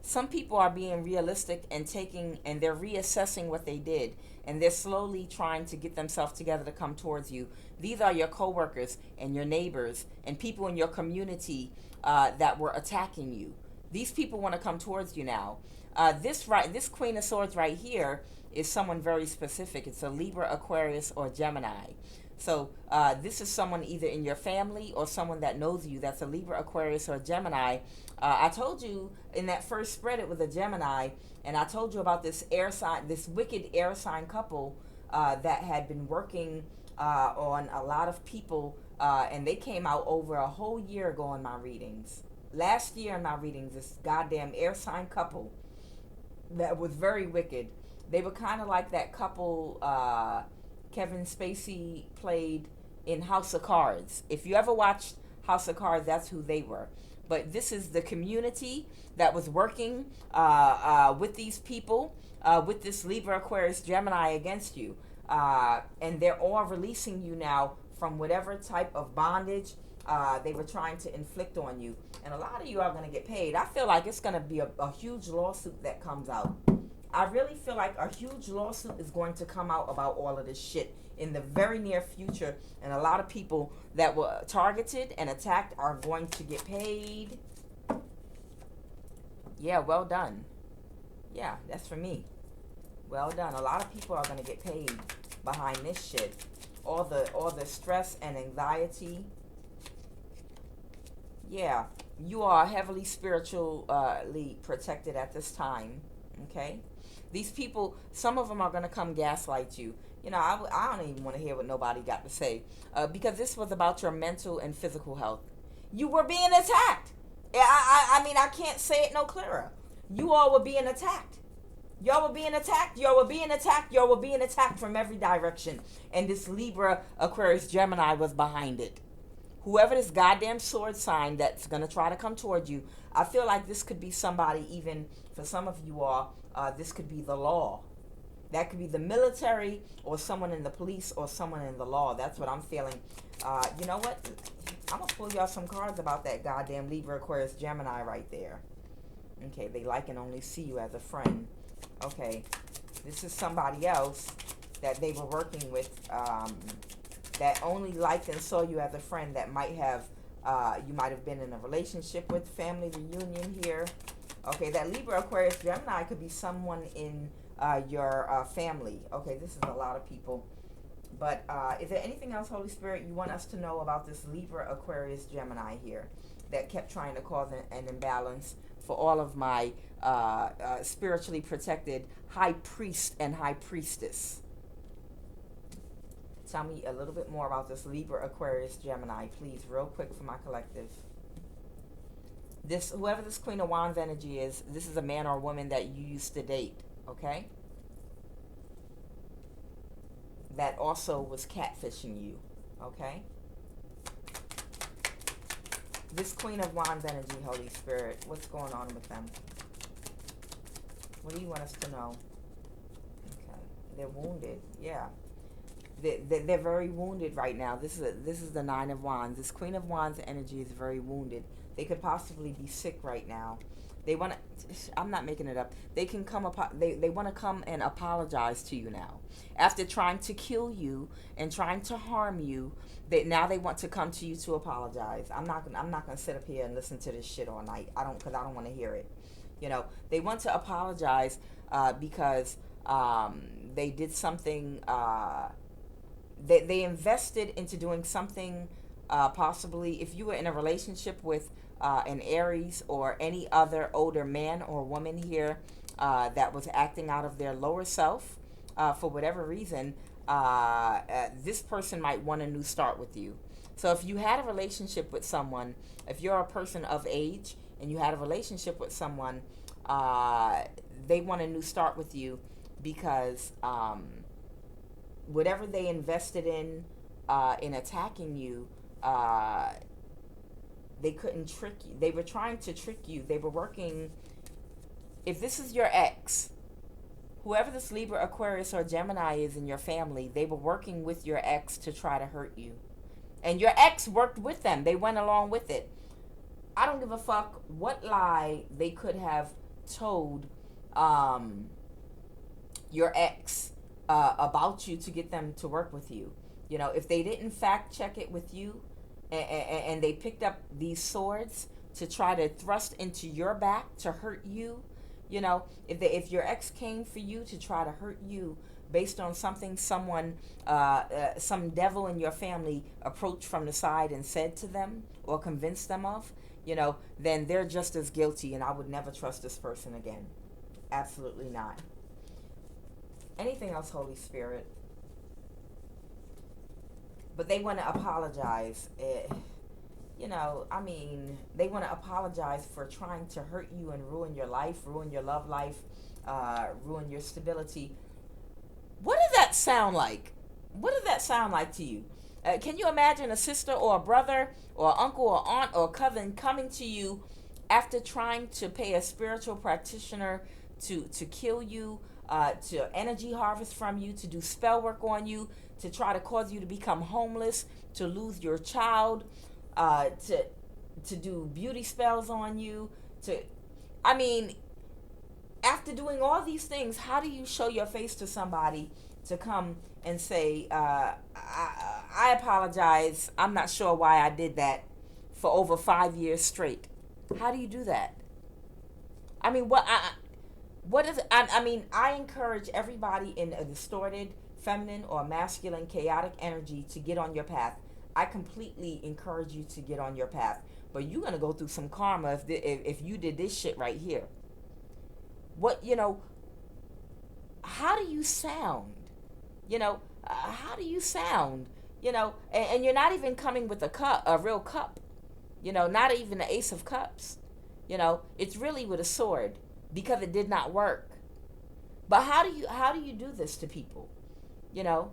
Some people are being realistic and they're reassessing what they did, and they're slowly trying to get themselves together to come towards you. These are your coworkers and your neighbors and people in your community that were attacking you. These people want to come towards you now. This Queen of Swords right here is someone very specific. It's a Libra, Aquarius, or Gemini. So this is someone either in your family or someone that knows you that's a Libra, Aquarius, or Gemini. I told you in that first spread it was a Gemini, and I told you about this wicked air sign couple that had been working on a lot of people, and they came out over a whole year ago in my readings. Last year in my readings, this goddamn air sign couple that was very wicked. They were kind of like that couple Kevin Spacey played in House of Cards. If you ever watched House of Cards, that's who they were. But this is the community that was working with these people, with this Libra, Aquarius, Gemini against you. And they're all releasing you now from whatever type of bondage they were trying to inflict on you. And a lot of you are going to get paid. I feel like it's going to be a huge lawsuit that comes out. I really feel like a huge lawsuit is going to come out about all of this shit in the very near future. And a lot of people that were targeted and attacked are going to get paid. Yeah, well done. Yeah, that's for me. Well done. A lot of people are going to get paid behind this shit. All the stress and anxiety. Yeah, you are heavily spiritually protected at this time. Okay? These people, some of them are going to come gaslight you. You know, I don't even want to hear what nobody got to say. Because this was about your mental and physical health. You were being attacked. I mean, I can't say it no clearer. You all were being attacked. Y'all were being attacked. Y'all were being attacked. Y'all were being attacked from every direction. And this Libra, Aquarius, Gemini was behind it. Whoever this goddamn sword sign that's going to try to come toward you, I feel like this could be somebody, even for some of you all, this could be the law. That could be the military or someone in the police or someone in the law. That's what I'm feeling. You know what? I'm going to pull y'all some cards about that goddamn Libra, Aquarius, Gemini right there. Okay, they like and only see you as a friend. Okay, this is somebody else that they were working with that only liked and saw you as a friend that might have, you might have been in a relationship with, family reunion here. Okay, that Libra, Aquarius, Gemini could be someone in your family. Okay, this is a lot of people. But is there anything else, Holy Spirit, you want us to know about this Libra, Aquarius, Gemini here that kept trying to cause an imbalance for all of my spiritually protected high priest and high priestess? Tell me a little bit more about this Libra, Aquarius, Gemini, please, real quick for my collective. This, whoever this Queen of Wands energy is, this is a man or woman that you used to date, okay? That also was catfishing you, okay? This Queen of Wands energy, Holy Spirit, what's going on with them? What do you want us to know? Okay, they're wounded, yeah. They're very wounded right now. This is the Nine of Wands. This Queen of Wands energy is very wounded. They could possibly be sick right now. They want to, I'm not making it up. They can come they want to come and apologize to you now. After trying to kill you and trying to harm you, now they want to come to you to apologize. I'm not going to sit up here and listen to this shit all night. Cuz I don't want to hear it. You know, they want to apologize because they did something they invested into doing something, possibly if you were in a relationship with an Aries or any other older man or woman here that was acting out of their lower self for whatever reason, this person might want a new start with you. So if you had a relationship with someone, if you're a person of age and you had a relationship with someone, they want a new start with you because whatever they invested in attacking you, they couldn't trick you. They were trying to trick you. They were working. If this is your ex, whoever this Libra, Aquarius, or Gemini is in your family, they were working with your ex to try to hurt you. And your ex worked with them. They went along with it. I don't give a fuck what lie they could have told your ex about you to get them to work with you. You know, if they didn't fact check it with you, and they picked up these swords to try to thrust into your back to hurt you, you know, if your ex came for you to try to hurt you based on something someone, some devil in your family approached from the side and said to them or convinced them of, you know, then they're just as guilty, and I would never trust this person again. Absolutely not. Anything else, Holy Spirit? But they want to apologize. You know, I mean, they want to apologize for trying to hurt you and ruin your life, ruin your love life, ruin your stability. What does that sound like? What does that sound like to you? Can you imagine a sister or a brother or uncle or aunt or cousin coming to you after trying to pay a spiritual practitioner to kill you, to energy harvest from you, to do spell work on you, to try to cause you to become homeless, to lose your child, to do beauty spells on you, I mean, after doing all these things, how do you show your face to somebody to come and say, I apologize, I'm not sure why I did that for over 5 years straight? How do you do that? I mean, what is, I mean, I encourage everybody in a distorted, feminine, or masculine, chaotic energy to get on your path. I completely encourage you to get on your path. But you're going to go through some karma if you did this shit right here. What, you know, how do you sound? You know, how do you sound? You know, and you're not even coming with a real cup. You know, not even the Ace of Cups. You know, it's really with a sword because it did not work. But how do you do this to people? You know,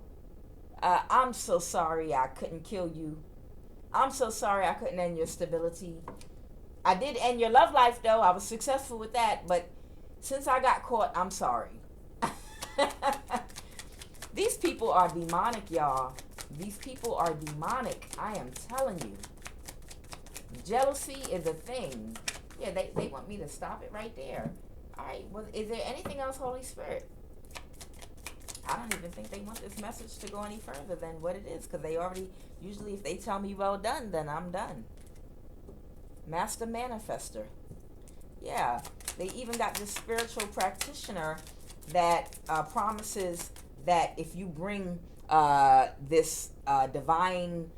I'm so sorry I couldn't kill you. I'm so sorry I couldn't end your stability. I did end your love life though. I was successful with that, but since I got caught, I'm sorry. These people are demonic, y'all. These people are demonic. I am telling you. Jealousy is a thing. Yeah, they want me to stop it right there. All right, well, is there anything else, Holy Spirit? I don't even think they want this message to go any further than what it is, because they already, usually if they tell me well done, then I'm done. Master Manifester. Yeah, they even got this spiritual practitioner that promises that if you bring this divine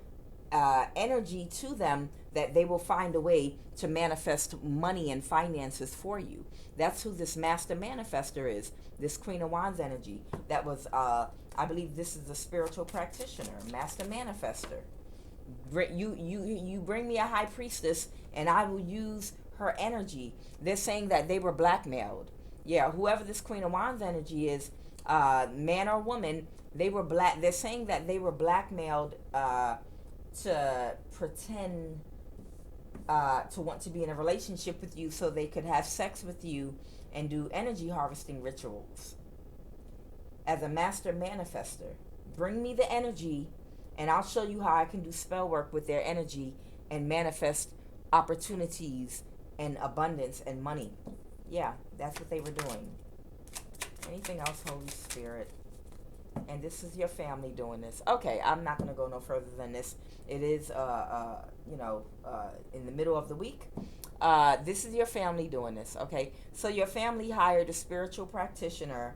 energy to them, that they will find a way to manifest money and finances for you. That's who this Master Manifester is, this Queen of Wands energy. That was, I believe this is a spiritual practitioner, Master Manifester. You bring me a high priestess and I will use her energy. They're saying that they were blackmailed. Yeah, whoever this Queen of Wands energy is, man or woman, they're saying that they were blackmailed to pretend to want to be in a relationship with you so they could have sex with you and do energy harvesting rituals. As a Master Manifester, bring me the energy and I'll show you how I can do spell work with their energy and manifest opportunities and abundance and money. Yeah, that's what they were doing. Anything else, Holy Spirit? And this is your family doing this. Okay, I'm not going to go no further than this. It is, in the middle of the week. This is your family doing this, okay? So your family hired a spiritual practitioner.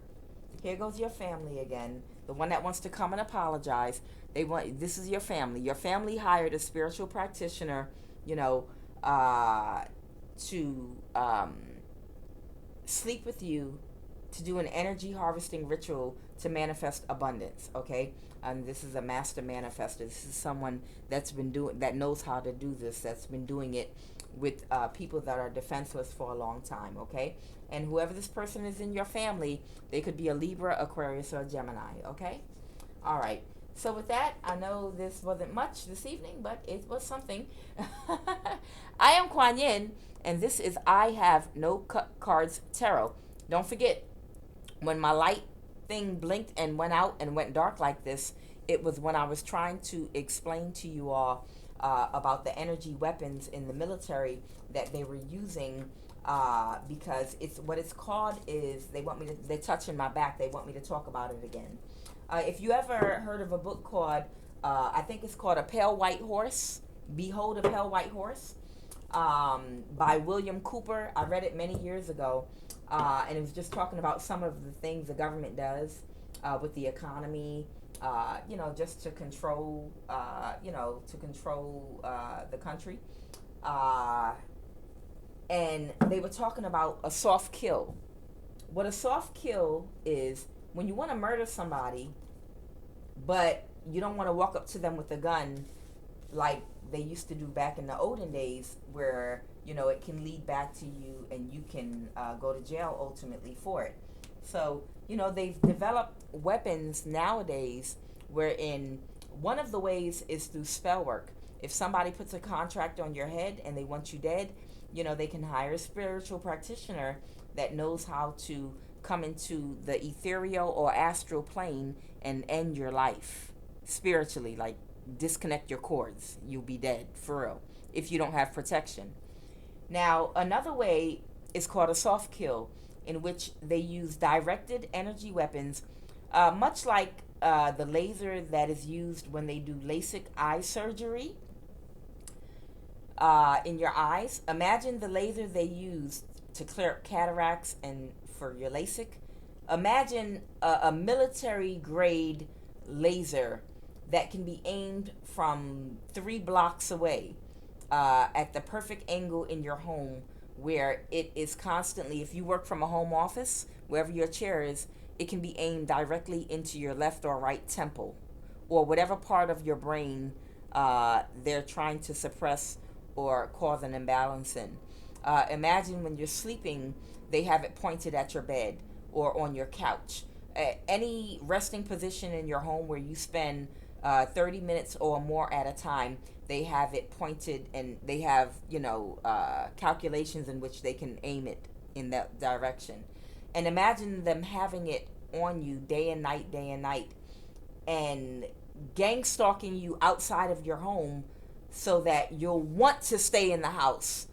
Here goes your family again. The one that wants to come and apologize. This is your family. Your family hired a spiritual practitioner, to sleep with you, to do an energy harvesting ritual to manifest abundance, okay? And this is a Master Manifester. This is someone that knows how to do this, that's been doing it with people that are defenseless for a long time, okay? And whoever this person is in your family, they could be a Libra, Aquarius, or a Gemini, okay? All right. So with that, I know this wasn't much this evening, but it was something. I am Kuan Yin, and this is I Have No Cards Tarot. Don't forget, when my light thing blinked and went out and went dark like this, it was when I was trying to explain to you all about the energy weapons in the military that they were using because it's what it's called is they're touching my back. They want me to talk about it again. If you ever heard of a book called, I think it's called A Pale White Horse, Behold a Pale White Horse, by William Cooper. I read it many years ago, and it was just talking about some of the things the government does with the economy, just to control, the country. And they were talking about a soft kill. What a soft kill is when you want to murder somebody, but you don't want to walk up to them with a gun like they used to do back in the olden days, where it can lead back to you and you can go to jail ultimately for it. So they've developed weapons nowadays wherein one of the ways is through spell work. If somebody puts a contract on your head and they want you dead, they can hire a spiritual practitioner that knows how to come into the ethereal or astral plane and end your life spiritually, like disconnect your cords. You'll be dead for real if you don't have protection. Now, another way is called a soft kill, in which they use directed energy weapons, much like the laser that is used when they do LASIK eye surgery in your eyes. Imagine the laser they use to clear up cataracts and for your LASIK. Imagine a military grade laser that can be aimed from 3 blocks away at the perfect angle in your home, where it is constantly, if you work from a home office, wherever your chair is, it can be aimed directly into your left or right temple, or whatever part of your brain they're trying to suppress or cause an imbalance in. Imagine when you're sleeping, they have it pointed at your bed or on your couch. Any resting position in your home where you spend 30 minutes or more at a time, they have it pointed, and they have calculations in which they can aim it in that direction. And imagine them having it on you day and night, and gang stalking you outside of your home so that you'll want to stay in the house,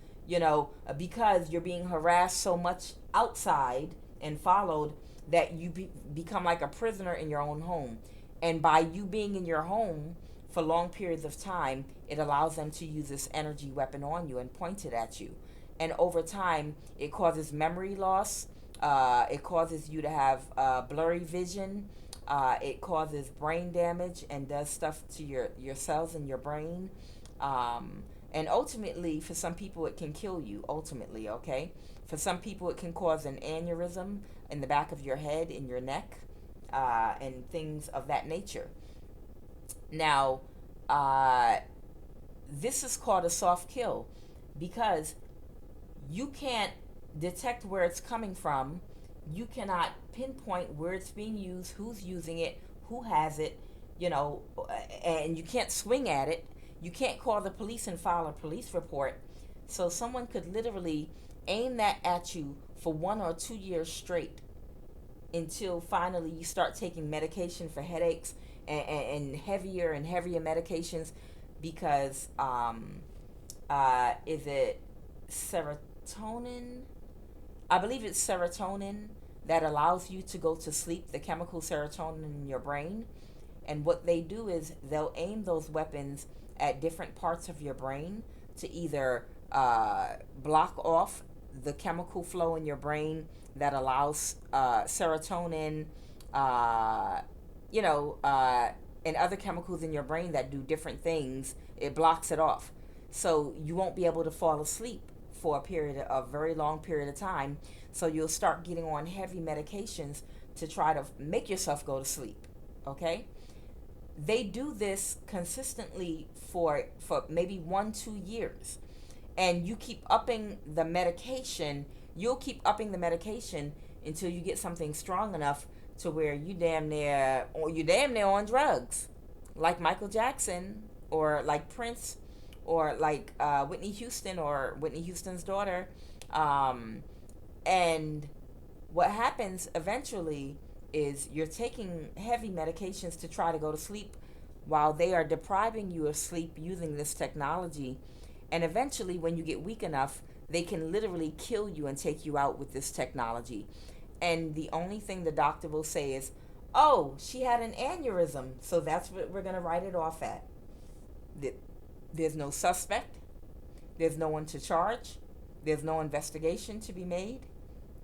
because you're being harassed so much outside and followed that you become like a prisoner in your own home. And by you being in your home for long periods of time, it allows them to use this energy weapon on you and point it at you. And over time, it causes memory loss. It causes you to have blurry vision. It causes brain damage and does stuff to your cells in your brain. And ultimately, for some people, it can kill you, ultimately, okay? For some people, it can cause an aneurysm in the back of your head, in your neck, and things of that nature. Now, this is called a soft kill because you can't detect where it's coming from. You cannot pinpoint where it's being used, who's using it, who has it, and you can't swing at it. You can't call the police and file a police report. So someone could literally aim that at you for 1 or 2 years straight until finally you start taking medication for headaches and heavier and heavier medications because is it serotonin? I believe it's serotonin that allows you to go to sleep, the chemical serotonin in your brain. And what they do is they'll aim those weapons at different parts of your brain to either block off the chemical flow in your brain that allows serotonin, and other chemicals in your brain that do different things. It blocks it off. So you won't be able to fall asleep for a very long period of time. So you'll start getting on heavy medications to try to make yourself go to sleep. Okay? They do this consistently for maybe 1-2 years. And you keep upping the medication. You'll keep upping the medication until you get something strong enough to where you're damn near on drugs. Like Michael Jackson, or like Prince, or like Whitney Houston, or Whitney Houston's daughter. And what happens eventually is you're taking heavy medications to try to go to sleep while they are depriving you of sleep using this technology. And eventually, when you get weak enough, They can literally kill you and take you out with this technology. And the only thing the doctor will say is, oh, she had an aneurysm, so that's what we're going to write it off at. There's no suspect. There's no one to charge. There's no investigation to be made.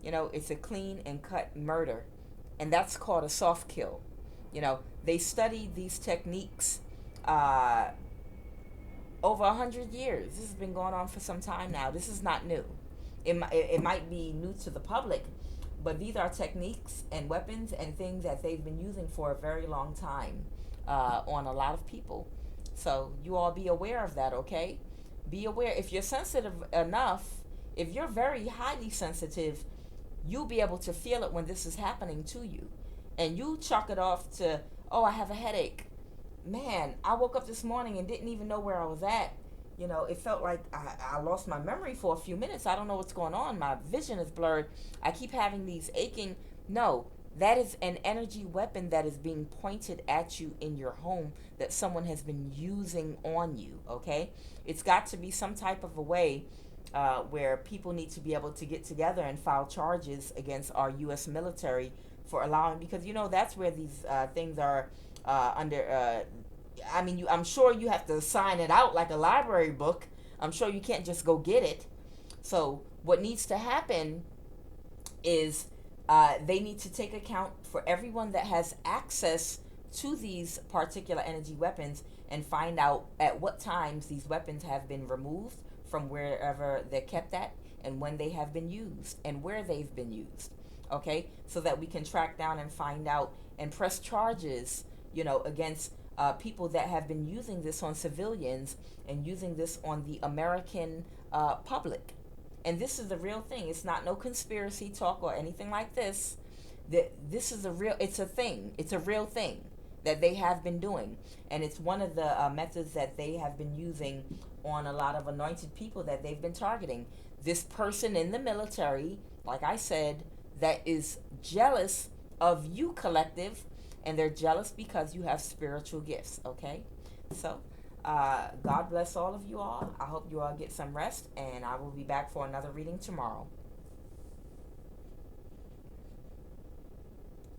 It's a clean and cut murder. And that's called a soft kill. They studied these techniques over 100 years. This has been going on for some time now. This is not new. It might be new to the public, but these are techniques and weapons and things that they've been using for a very long time on a lot of people. So you all be aware of that, okay? Be aware. If you're sensitive enough, if you're very highly sensitive, you'll be able to feel it when this is happening to you. And you chalk it off to, oh, I have a headache. Man, I woke up this morning and didn't even know where I was at. It felt like I lost my memory for a few minutes. I don't know what's going on. My vision is blurred. I keep having these aching. No, that is an energy weapon that is being pointed at you in your home that someone has been using on you, okay? It's got to be some type of a way where people need to be able to get together and file charges against our U.S. military for allowing, because that's where these things are under. I'm sure you have to sign it out like a library book. I'm sure you can't just go get it. So what needs to happen is they need to take account for everyone that has access to these particular energy weapons and find out at what times these weapons have been removed from wherever they're kept at and when they have been used and where they've been used. Okay, so that we can track down and find out and press charges, against people that have been using this on civilians and using this on the American public. And this is the real thing. It's not no conspiracy talk or anything like this. This is it's a thing. It's a real thing that they have been doing. And it's one of the methods that they have been using on a lot of anointed people that they've been targeting. This person in the military, like I said, that is jealous of you, collective, and they're jealous because you have spiritual gifts, okay? So, God bless all of you all. I hope you all get some rest, and I will be back for another reading tomorrow.